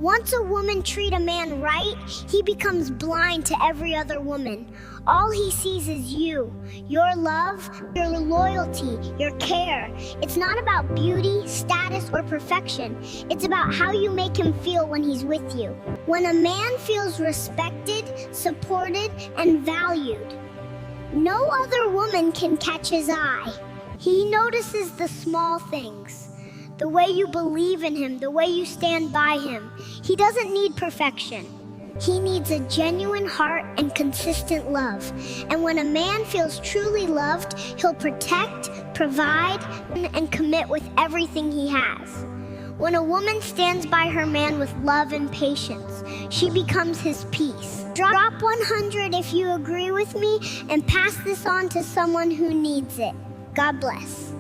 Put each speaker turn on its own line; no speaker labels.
Once a woman treat a man right, he becomes blind to every other woman. All he sees is you, your love, your loyalty, your care. It's not about beauty, status, or perfection. It's about how you make him feel when he's with you. When a man feels respected, supported, and valued, no other woman can catch his eye. He notices the small things. The way you believe in him, the way you stand by him. He doesn't need perfection. He needs a genuine heart and consistent love. And when a man feels truly loved, he'll protect, provide, and commit with everything he has. When a woman stands by her man with love and patience, she becomes his peace. Drop 100 if you agree with me, and pass this on to someone who needs it. God bless.